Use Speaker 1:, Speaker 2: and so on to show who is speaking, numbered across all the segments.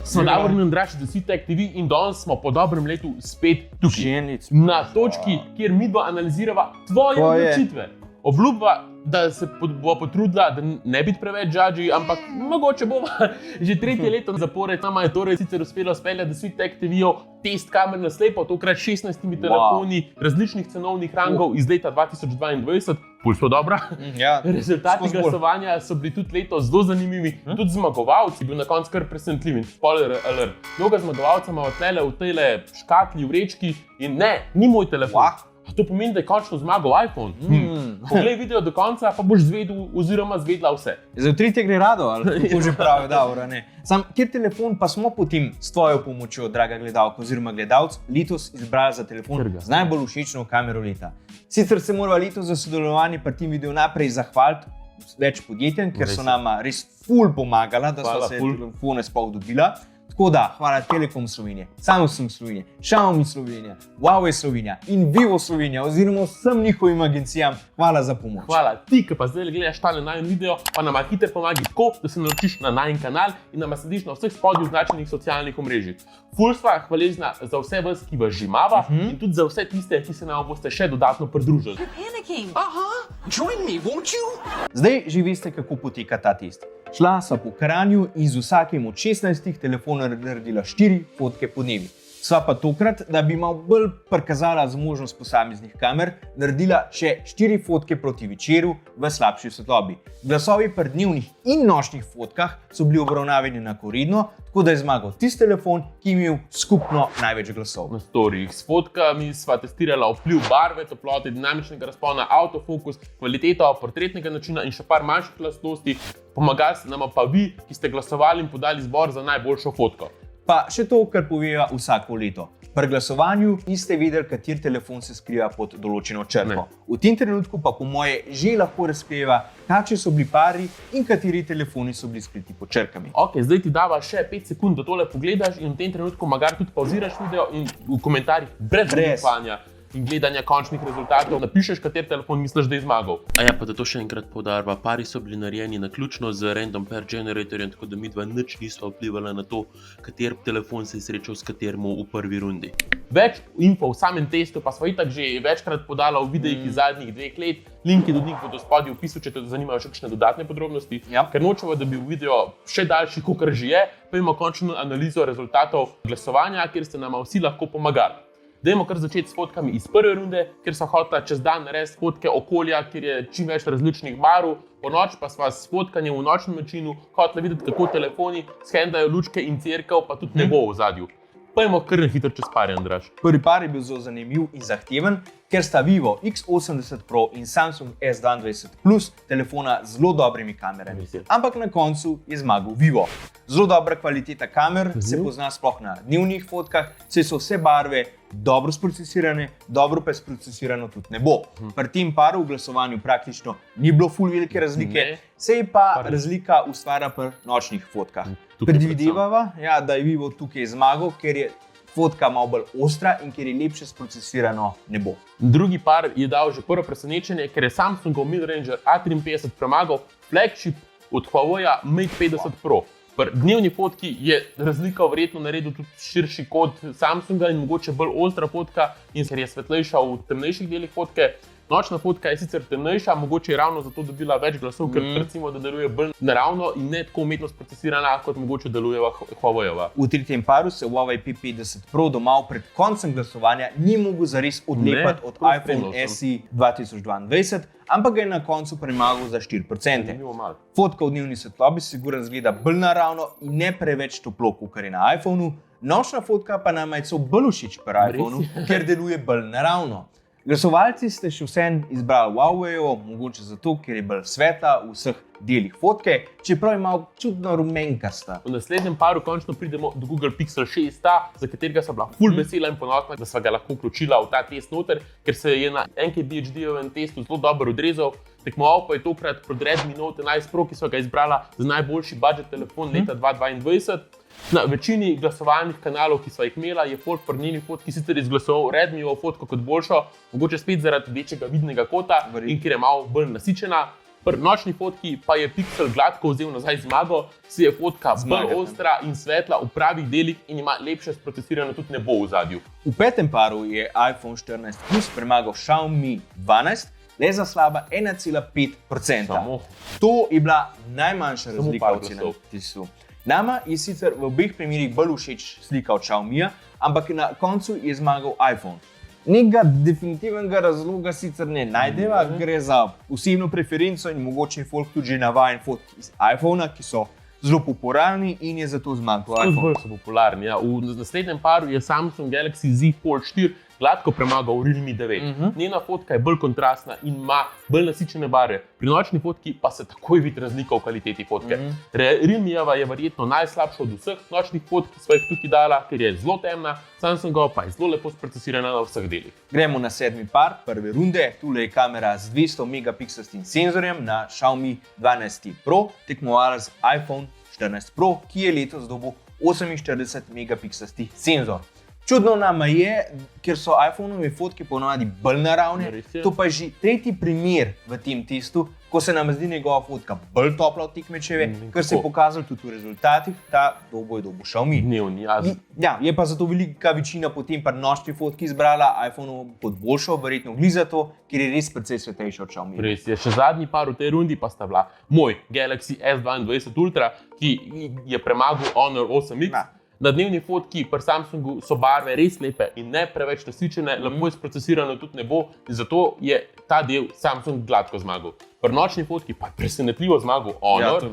Speaker 1: Smo navrnili Andraž za Sitec TV in danes smo po dobrem letu spet tukaj. Na točki, kjer mi dva analizirava tvoje odločitve. Obljuba, da se bo potrudila, da ne biti preveč judgy, ampak mogoče bo že tretje leto zapored. Nama je torej sicer uspelo speljati do Sitec TV-ov test kamer na slepo, tokrat 16 telefoni različnih cenovnih rangov iz leta 2022. Pulso dobra.
Speaker 2: Ja,
Speaker 1: rezultati glasovanja so bili tudi letos zelo zanimivi. Tudi zmagovalci bil na koncu kar presenetljiv. Spoiler alert. Mnogo zmagovalcev ima tlele v tejle škatli, vrečki in ne, ni moj telefon. To pomeni, da je končno zmagal iPhone. Poglej video do konca, pa boš zvedel oziroma zvedla vse.
Speaker 2: Za tretje gre rado, ali kako že pravi, da ne. Sam, kjer telefon pa smo potem s tvojo pomočjo, draga gledalka oziroma gledalc, letos izbrali za telefon z najbolj všečno kamero leta. Sicer se morava letos za sodelovanje pri tem videu naprej zahvaliti več podjetjem, ker so nama res ful pomagala, da so se telefone sploh dobila. Tako da, hvala Telekom Slovenije, Samsung Slovenije, Xiaomi Slovenija, Huawei Slovenija in Vivo Slovenija oziroma vsem njihovim agencijam, hvala za pomoč.
Speaker 1: Hvala ti, ki pa zdaj gledaš tale najin video, pa nama hitro pomagi tako, da se naročiš na najin kanal in nama slediš na vseh spodnjih označenih socialnih omrežjih. Ful sva hvaležna za vse vas, ki vas že imava in tudi za vse tiste, ki se nam boste še dodatno pridružili.
Speaker 2: Zdaj že veste, kako poteka ta test. Šla sva po Kranju in z vsakim od 16 telefonov naredila 4 fotke po dnevi. Sva pa tokrat, da bi malo bolj prikazala zmožnost posameznih kamer, naredila še 4 fotke proti večeru v slabši svetlobi. Glasovi pri dnevnih in nočnih fotkah so bili obravnavani enakovredno, tako da je zmagal tisti telefon, ki je imel skupno največ glasov.
Speaker 1: Na storijih s fotkami sva testirala vpliv barve, toplote, dinamičnega razpona, autofokus, kvaliteto portretnega načina in še par manjših lastnosti. Pomagali nama pa vi, ki ste glasovali in podali izbor za najboljšo fotko.
Speaker 2: Pa še to, kar poveva vsako leto. Pri glasovanju niste vedeli, kater telefon se skriva pod določeno črto. V tem trenutku pa po moje že lahko razkrivava, kakšni so bili pari in kateri telefoni so bili skriti pod črkami.
Speaker 1: Ok, zdaj ti dava še 5 sekund, da tole pogledaš in v tem trenutku magar tudi pauziraš video in v komentarjih brez odvajanja in gledanja končnih rezultatov napišeš, kater telefon misliš, da je zmagal. A ja, pa da to še enkrat poudarva, pari so bili narejeni naključno z random pair generatorjem, tako da midva nič nisva vplivala na to, kater telefon se je srečal s katerim v prvi rundi. Več info v samem testu pa sva itak že večkrat podala v videih iz zadnjih 2 let. Linki do njih bodo spodaj v opisu, če te zanimajo še kakšne dodatne podrobnosti. Ker nočemo, da bi bil video še daljši, kakor že je, pa imamo končno analizo rezultatov glasovanja, kjer ste nama vsi lahko pomagali. Dajmo kar začeti s fotkami iz prve runde, kjer sva hotela čez dan narediti fotke okolja, kjer je čim več različnih barv. Po noč pa sva s fotkanjem v nočnem načinu hotela videti, kako telefoni skendajo lučke in cerkev, pa tudi nebo v ozadju. Pojmo kar na hitro čez pare, Andraž.
Speaker 2: Prvi par je bil zelo zanimiv in zahteven, ker sta Vivo X80 Pro in Samsung S22 Plus telefona z zelo dobrimi kamerami. Ampak na koncu je zmagal Vivo. Zelo dobra kvaliteta kamer se pozna sploh na dnevnih fotkah, saj so vse barve dobro sprocesirane, dobro pa je sprocesirano tudi nebo. Pri tem paru v glasovanju praktično ni bilo ful velike razlike, se pa razlika ustvarja pri nočnih fotkah. Predvidevava, da je Vivo tukaj zmagal, ker je fotka malo bolj ostra in ker je lepše sprocesirano nebo.
Speaker 1: Drugi par je dal že prvo presenečenje, ker je Samsungov Midranger A53 premagal flagship od Huawei Mate 50 Pro. Pri dnevni fotki je razlika verjetno naredil tudi širši kod Samsunga in mogoče bolj ostra fotka in ker je svetlejša v temnejših delih fotke. Nočna fotka je sicer temnejša, mogoče je ravno zato dobila več glasov, ker recimo, da deluje bolj naravno in ne tako umetno sprocesirana, kot mogoče deluje Huawei-ova.
Speaker 2: V tretjem paru se Huawei P50 Pro doma pred koncem glasovanja ni mogel zares odlepati od iPhone SE 2022, ampak ga je na koncu premagal za 4%. Fotka v dnevni svetlobi sigurno zgleda bolj naravno in ne preveč toplo, kot je na iPhonu. Nočna fotka pa nama je celo bolj všeč pri iPhonu, ker deluje bolj naravno. Glasovalci ste še vseeno izbrali Huawei-ovo, mogoče zato, ker je bolj svetla v vseh delih fotke, čeprav je malo čudno rumenkasta.
Speaker 1: V naslednjem paru končno pridemo do Google Pixel 6a, za katerega sem bila ful vesela in ponosna, da sva ga lahko vključila v ta test noter, ker se je na NKBHD-ovem testu zelo dobro odrezal. Tekmoval pa je tokrat pod Redmi Note 11 Pro, ki sva ga izbrala za najboljši budget telefon leta 2022. Na večini glasovalnih kanalov, ki sva jih imela, je folk pri njeni fotki sicer izglasoval Redmijevo fotko kot boljšo, mogoče spet zaradi večjega vidnega kota in ker je malo bolj nasičena. Pri nočni fotki pa je Pixel gladko vzel nazaj zmago, si je fotka bolj ostra in svetla v pravih delih in ima lepše sprocesirano tudi nebo v zadju.
Speaker 2: V petem paru je iPhone 14 Plus premagal Xiaomi 12, le za slaba 1,5%. To je bila najmanjša razlika v cenem tisu. Nama je sicer v obeh primerih bolj všeč slika od Xiaomija, ampak na koncu je zmagal iPhone. Nekega definitivnega razloga sicer ne najdeva, gre za osebno preferenco in mogoče folk tudi že navajen fotk iz iPhona, ki so zelo popularni in je zato zmagal iPhone.
Speaker 1: Bolj so popularni, ja. V naslednjem paru je Samsung Galaxy Z Fold 4 gladko premagal Realme 9. Njena fotka je bolj kontrastna in ima bolj nasičene barve. Pri nočni fotki pa se takoj vidi razlika v kvaliteti fotke. Realmejeva je verjetno najslabša od vseh nočnih fotk, ki sva jih tukaj dala, ker je zelo temna, Samsungova pa je zelo lepo sprocesirana na vseh delih.
Speaker 2: Gremo na sedmi par prve runde. Tule je kamera z 200 megapikselskim senzorjem na Xiaomi 12 Pro, tekmovala z iPhone 14 Pro, ki je letos dobil 48 megapikselski senzor. Čudno nama je, ker so iPhone-ove fotke ponavadi bolj naravne, to pa je že tretji primer v tem testu, ko se nam zdi njegova fotka bolj topla od tekmečeve, kar se je pokazalo tudi v rezultatih, ta dobo je dobil Xiaomi. Ja, je pa zato velika večina potem pri nočni fotki izbrala iPhone-ovo pod boljšo, verjetno glih zato, ker je res precej svetlejša od Xiaomi.
Speaker 1: Res je, še zadnji par v tej rundi pa sta bila moj Galaxy S22 Ultra, ki je premagal Honor 8X. Na dnevni fotki pri Samsungu so barve res lepe in ne preveč nasičene, lepo je sprocesirano tudi nebo in zato je ta del Samsung gladko zmagal. Pri nočni fotki pa je presenetljivo zmagal Honor.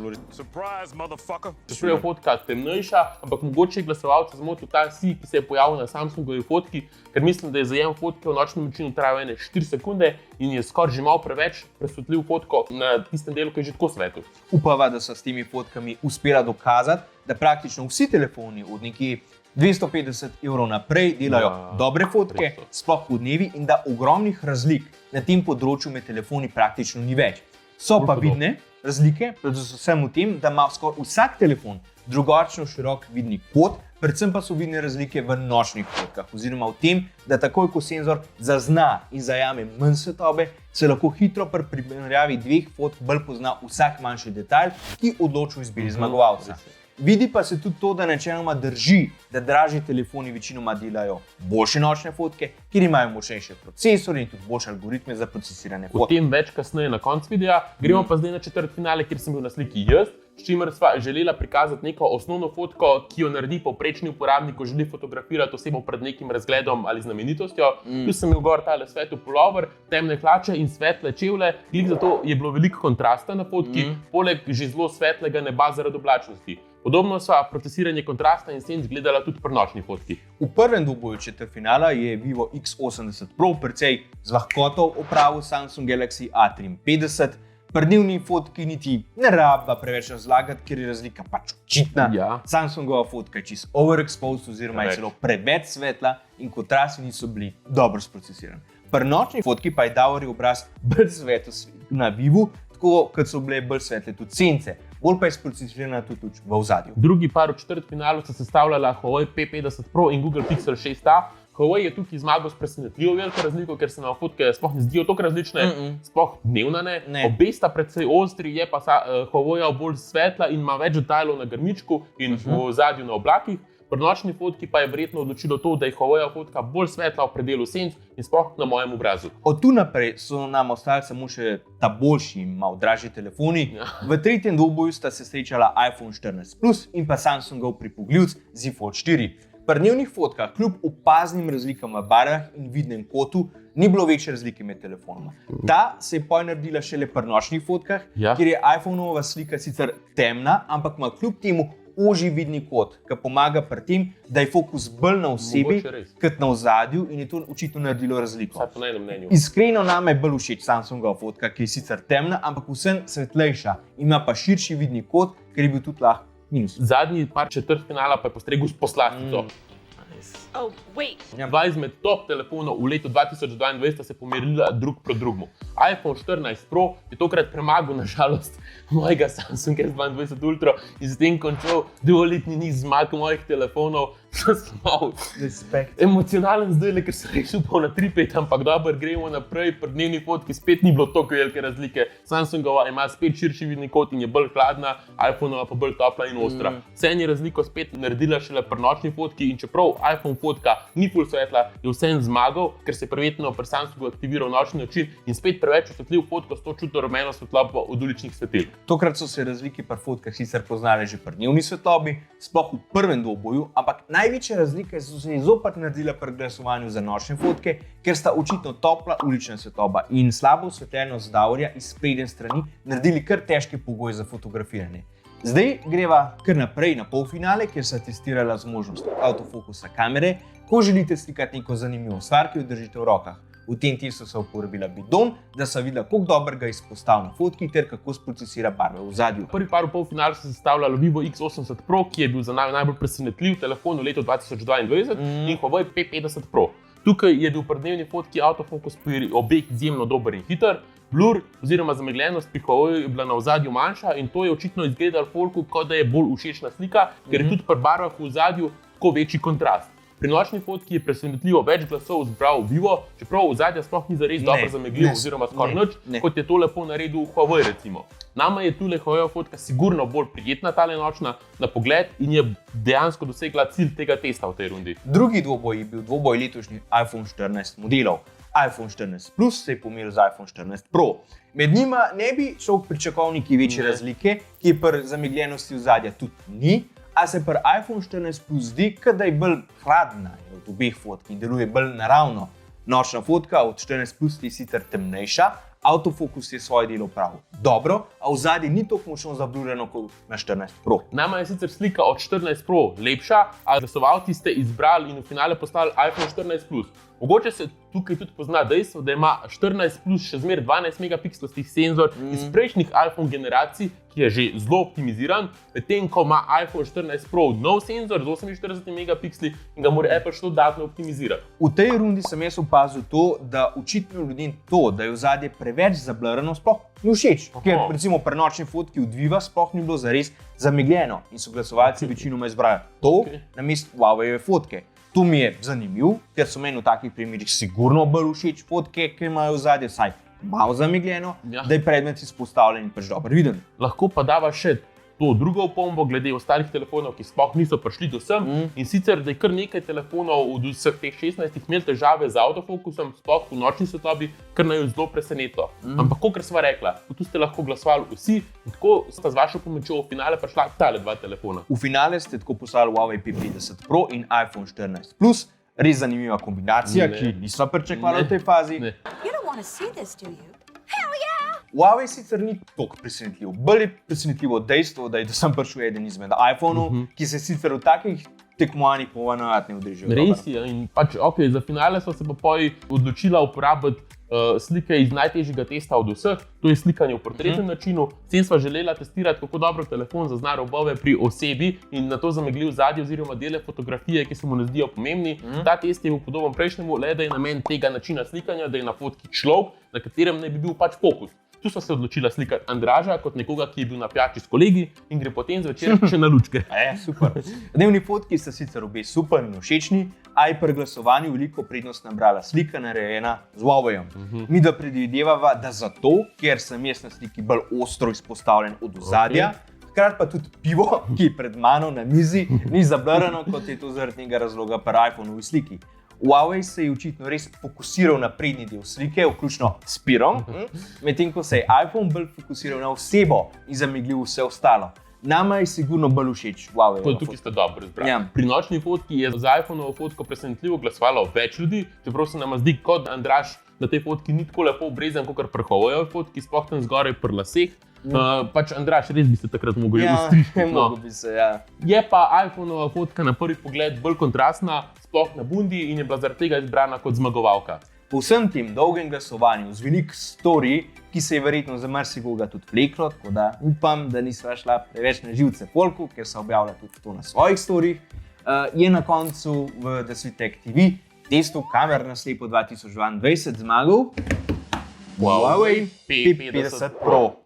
Speaker 1: Čeprav je fotka temnejša, ampak mogoče je glasovalce zmotil ta si, ki se je pojavil na Samsungovi fotki, ker mislim, da je zajem fotke v nočnem načinu trajal 4 sekunde in je skoraj že malo preveč presvetljiv fotko na tistem delu, ki je že tako svetel.
Speaker 2: Upava, da so s temi fotkami uspela dokazati, da praktično vsi telefoni od nekje 250 € naprej delajo dobre fotke, sploh podnevi, in da ogromnih razlik na tem področju med telefoni praktično ni več. So pa vidne razlike, predvsem v tem, da ima skoraj vsak telefon drugačno širok vidni kot, predvsem pa so vidne razlike v nočnih fotkah, oziroma v tem, da takoj ko senzor zazna in zajame manj svetlobe, se lahko hitro pri primerjavi dveh fotk bolj pozna vsak manjši detajl, ki odloča o izbiri zmagovalca. Vidi pa se tudi to, da načeloma drži, da dražji telefoni večinoma delajo boljše nočne fotke, ker imajo močnejše procesorje in tudi boljše algoritme za procesiranje fotk.
Speaker 1: O tem več kasneje na koncu videa. Gremo pa zdaj na četrtfinale, kjer sem bil na sliki jaz, s čimer sva želela prikazati neko osnovno fotko, ki jo naredi povprečni uporabnik, ko želi fotografirati osebo pred nekim razgledom ali znamenitostjo. Tu sem imel gor tale svetel pulover, temne hlače in svetle čevlje, glih zato je bilo veliko kontrasta na fotki, poleg že zelo svetlega neba zaradi oblačnosti. Podobno sva procesiranje kontrasta in senc gledala tudi pri nočni fotki.
Speaker 2: V prvem dvoboju četrtfinala je Vivo X80 Pro precej z lahkoto opravil Samsung Galaxy A53. Pri dnevni fotki niti ne raba preveč razlagati, ker je razlika pač očitna. Samsungova fotka je čisto overexposed oziroma je celo preveč svetla in kontrasti niso bili dobro sprocesirani. Pri nočni fotki pa je Davorjev obraz bolj svetel na Vivu, tako kot so bile bolj svetle tudi sence. Bolj pa je sprocesirana tudi v ozadju.
Speaker 1: Drugi par v četrtfinalu sta sestavljala Huawei P50 Pro in Google Pixel 6a. Huawei je tukaj zmagal s presenetljivo veliko razliko, ker se nam fotke sploh ne zdijo tako različne, sploh dnevna ne. Obe sta precej ostri, je pa Huawei bolj svetla in ima več detajlov na grmičku in v ozadju na oblakih. Pri nočni fotki pa je verjetno odločilo to, da je Huawei fotka bolj svetla v predelu senc in sploh na mojem obrazu.
Speaker 2: Od tu naprej so nam ostali samo še ta boljši, malo dražji telefoni. V tretjem dvoboju sta se srečala iPhone 14 Plus in pa Samsungov pripogljivc Z Fold 4. Pri dnevnih fotkah, kljub opaznim razlikam v barvah in vidnem kotu, ni bilo večje razlike med telefonoma. Ta se je naredila šele pri nočnih fotkah, kjer je iPhone-ova slika sicer temna, ampak ima kljub temu ožji vidni kot, ki pomaga pri tem, da je fokus bolj na osebi kot na ozadju in je to očitno naredilo razliko.
Speaker 1: Vsaj po najnem mnenju.
Speaker 2: Iskreno nama je bolj všeč Samsungova fotka, ki je sicer temna, ampak vsem svetlejša. Ima pa širši vidni kot, ker je bil tudi lahko minus.
Speaker 1: Zadnji par četrtfinala pa je postregel s poslastico. Dva izmed top telefonov v letu 2022 sta se pomerila drug proti drugemu. iPhone 14 Pro je tokrat premagal, nažalost, mojega Samsung S22 Ultra in s tem končal dvoletni niz zmag mojih telefonov.
Speaker 2: Respekt.
Speaker 1: Emocionalen zdaj, ker sem rešil na 3-5, ampak dobro, gremo naprej. Pri dnevni fotki spet ni bilo toliko velike razlike. Samsungova ima spet širši vidni kot in je bolj hladna, iPhonova pa bolj topla in ostra. Vseeno je razliko spet naredila šele pri nočni fotki in čeprav iPhone fotka ni full svetla, je vseeno zmagal, ker se je prevetno pri Samsungu aktiviral nočni način in spet preveč osvetljiv fotko s to čudno rumeno svetlobo od uličnih svetilk.
Speaker 2: Tokrat so se razlike pri fotkah sicer poznale že pri dnevni svetlobi, sploh v prvem dvoboju, ampak največje razlike so se zopet naredile pri glasovanju za nočne fotke, ker sta očitno topla ulična svetloba in slabo osvetljenost davorja iz sprednje strani naredili kar težke pogoje za fotografiranje. Zdaj greva kar naprej na polfinale, kjer sta testirala zmožnost avtofokusa kamere, ko želite slikati neko zanimivo stvar, ki jo držite v rokah. V tem testu so uporabila bidon, da so videla, koliko dobrega izpostav na fotki ter kako sprocesira barve v ozadju.
Speaker 1: Prvi par v polfinalu se sestavljalo Vivo X80 Pro, ki je bil za najbolj presenetljiv telefon v letu 2022 in Huawei P50 Pro. Tukaj je bil pri dnevni fotki avtofokus pri obeh izjemno dober in hiter. Blur oziroma zamegljenost pri Huawei je bila na ozadju manjša in to je očitno izgledalo folku, kot da je bolj všečna slika, ker je tudi pri barvah v ozadju tako večji kontrast. Pri nočni fotki je presenetljivo več glasov zbral Vivo, čeprav ozadje sploh ni zares dobro zamegljivo oziroma skoraj nič, kot je to lepo naredil Huawei recimo. Nama je tule Huawei fotka sigurno bolj prijetna tale nočna na pogled in je dejansko dosegla cilj tega testa v tej rundi.
Speaker 2: Drugi dvoboj je bil dvoboj letošnjih iPhone 14 modelov. iPhone 14 Plus se je pomeril z iPhone 14 Pro. Med njima ne bi človek pričakoval neki večje razlike, ki je pri zamegljenosti ozadja tudi ni, a se pri iPhone 14 Plus zdi, da je bolj hladna od obeh fotk in deluje bolj naravno. Nočna fotka od 14 Plus je sicer temnejša, avtofokus je svoje delo opravil dobro, a ozadje ni tako močno zablurjeno kot na 14 Pro.
Speaker 1: Nama je sicer slika od 14 Pro lepša, a glasovalci ste izbrali in v finale postavili iPhone 14 Plus. Mogoče se tukaj tudi pozna dejstvo, da ima 14 Plus še zmeraj 12 megapikslastih senzor iz prejšnjih iPhone generacij, ki je že zelo optimiziran, medtem ko ima iPhone 14 Pro nov senzor z 48 megapiksli in ga mora Apple še dodatno optimizirati.
Speaker 2: V tej rundi sem jaz opazil to, da očitno ljudem to, da je ozadje preveč zablurjeno, sploh ni všeč. Ker recimo pri nočni fotki od Viva sploh ni bilo zares zamegljeno in so glasovalci večinoma izbrali to namesto Huaweiove fotke. To mi je zanimivo, ker so meni v takih primerih sigurno bolj všeč fotke, ki imajo ozadje vsaj malo zamegljeno, da je predmet izpostavljen in pač dobro viden.
Speaker 1: Lahko pa dava še to drugo opombo glede ostalih telefonov, ki sploh niso prišli do sem. In sicer, da je kar nekaj telefonov od vseh teh 16 imel težave z avtofokusom, sploh v nočni svetlobi, kar naj jo zelo presenetilo. Ampak, kot sva rekla, tu ste lahko glasovali vsi in tako sta z vašo pomočjo v finale prišla tale dva telefona.
Speaker 2: V finale ste tako poslali Huawei P50 Pro in iPhone 14 Plus. Res zanimiva kombinacija, ki nisva pričakovala v tej fazi. Huawei sicer ni toliko presenetljiv. Bolj je presenetljivo dejstvo, da je sem prišel eden izmed iPhonov, ki se sicer v takih tekmovanjih ponavadi ne udeležijo.
Speaker 1: Res je, in pač za finale so se pa odločila uporabiti slike iz najtežjega testa od vseh, to je slikanje v portretnem načinu. S tem sva želela testirati, kako dobro telefon zazna robove pri osebi in na to zamegljiv ozadje oziroma dele fotografije, ki se mu ne zdijo pomembni. Ta test je bil podoben prejšnjemu, le da je namen tega načina slikanja, da je na fotki človek, na katerem naj bi bil pač fokus. Tu sva se odločila slikati Andraža kot nekoga, ki je bil na pijači s kolegi in gre potem zvečer še na lučke.
Speaker 2: Super. Dnevni fotki sta sicer obe super in všečni, a je pri glasovanju veliko prednost nabrala slika narejena z Huaweijem. Mi da predvidevava, da zato, ker sem jaz na sliki bolj ostro izpostavljen od ozadja, hkrati pa tudi pivo, ki je pred mano na mizi, ni zablurjeno, kot je to zaradi tega razloga pri iPhone-ovi sliki. Huawei se je očitno res fokusiral na prednji del slike, vključno s pirom, medtem ko se je iPhone bolj fokusiral na osebo in zameglil vse ostalo. Nama je sigurno bolj všeč Huawei.
Speaker 1: Tukaj ste dobro izbrali. Ja. Pri nočni fotki je za iPhone-ovo fotko presenetljivo glasovalo več ljudi, čeprav se nam zdi, kot da Andraž na tej fotki ni tako lepo obrezan, kot pri Huawei-ovi fotki, sploh tam zgoraj pri laseh. Pač Andraž, res bi se takrat mogel ustrišiti. Je pa iPhone-ova fotka na prvi pogled bolj kontrastna, sploh na bundi in je bila zaradi tega izbrana kot zmagovalka.
Speaker 2: Po vsem tem dolgem glasovanju z veliko storij, ki se je verjetno za marsikoga tudi vleklo, tako da upam, da nisva šla preveč na živce folku, ker so objavila tudi to na svojih storijih, je na koncu v DeSuitTech TV testu kamer na slepo 2022 zmagal Huawei P50 Pro.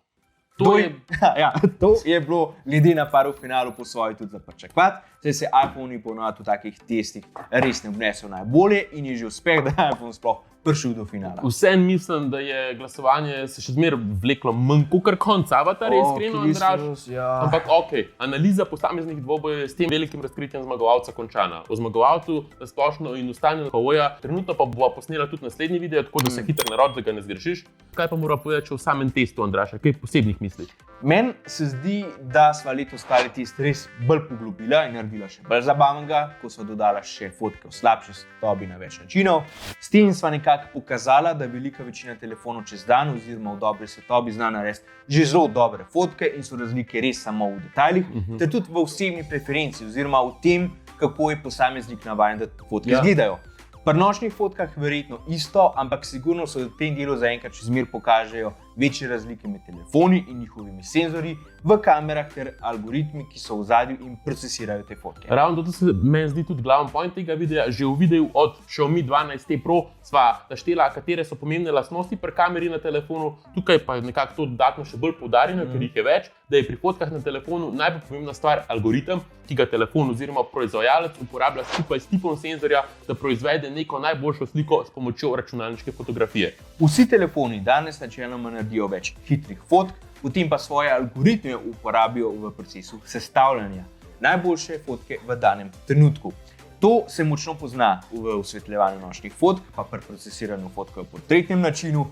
Speaker 2: To je bilo glede na par v finalu po svoje tudi za pričakovati. Saj se iPhone ponovadi v takih testih res ne obnesel najbolje in je že uspeh, da je iPhone sploh prišel do finala.
Speaker 1: Vseeno mislim, da je glasovanje se še zmeraj vleklo manj kot konc avatarja, iskreno Andraž.
Speaker 2: Ja.
Speaker 1: Ampak ok, analiza posameznih dvobojev je s tem velikim razkritjem zmagovalca končana. O zmagovalcu splošno in ustanju Huawei trenutno pa bo posnela tudi naslednji video, tako da se hitro narod, da ga ne zgrešiš. Kaj pa mora povedati o samem testu, Andraž? Kaj posebnih misliš?
Speaker 2: Meni se zdi, da sva letos ta test res bolj poglobila in naredila še bolj zabavnega, ko sva dodala še fotke v slabši svetlobi na več načinov. S tem sva nekako pokazala, da velika večina telefonov čez dan oziroma v dobri svetlobi zna narediti že zelo dobre fotke in so razlike res samo v detajlih, ter tudi v osebni preferenci oziroma v tem, kako je posameznik navajen, da fotke izgledajo. Pri nočnih fotkah verjetno isto, ampak sigurno so v tem delu zaenkrat še zmeraj pokažejo večje razlike med telefoni in njihovimi senzorji v kamerah ter algoritmi, ki so v ozadju in procesirajo te fotke.
Speaker 1: Ravno to se meni zdi tudi glaven point tega videa. Že v videu od Xiaomi 12T Pro sva naštela, katere so pomembne lastnosti pri kameri na telefonu. Tukaj pa je nekako to dodatno še bolj poudarjeno, ker jih je več, da je pri fotkah na telefonu najbolj pomembna stvar algoritem, ki ga telefon oziroma proizvajalec uporablja skupaj s tipom senzorja, da proizvede neko najboljšo sliko s pomočjo računalniške fotografije.
Speaker 2: Vsi telefoni danes načeloma naredijo več hitrih fotk, potem pa svoje algoritme uporabijo v procesu sestavljanja najboljše fotke v danem trenutku. To se močno pozna v osvetljevanju nočnih fotk, pa pri procesiranju fotke v portretnem načinu,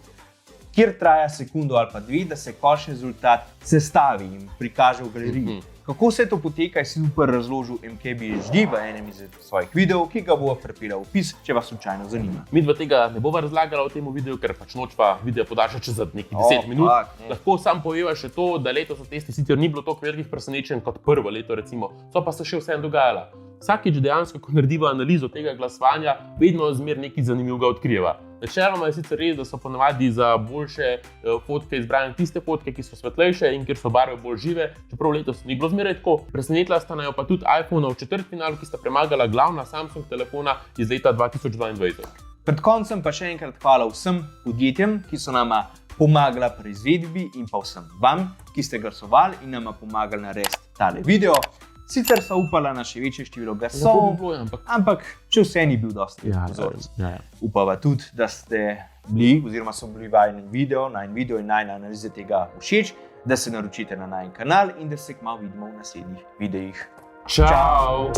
Speaker 2: kjer traja sekundo ali pa dve, da se končni rezultat sestavi in prikaže v galeriji. Kako se to poteka, je super razložil MKBHD v enem izmed svojih videov, ki ga bo pripela v opis, če vas slučajno zanima.
Speaker 1: Midva tega ne bova razlagala v tem videu, ker pač nočva video podaljšati čez nekaj 10 minut. Lahko sam poveva še to, da letos na testi sicer ni bilo toliko velikih presenečenj kot prvo leto recimo, so pa se še vseeno dogajala. Vsakič dejansko, ko narediva analizo tega glasovanja, vedno zmer nekaj zanimivega odkrijeva. Načeloma je sicer res, da so ponavadi za boljše fotke izbrane tiste fotke, ki so svetlejše in kjer so barve bolj žive, čeprav letos ni bilo zmeraj tako. Presenetila sta najo pa tudi iPhone v četrtfinalu, ki sta premagala glavna Samsung telefona iz leta 2022.
Speaker 2: Pred koncem pa še enkrat hvala vsem podjetjem, ki so nama pomagala pri izvedbi in pa vsem vam, ki ste glasovali in nama pomagali narediti tale video. Sicer so upala na še večje število glasov, ampak če vse ni bil dosti pozoren. Upava tudi, da ste bili oziroma so bili vajeni video in najna analize tega všeč, da se naročite na najin kanal in da se kmalu vidimo v naslednjih videih.
Speaker 1: Čau!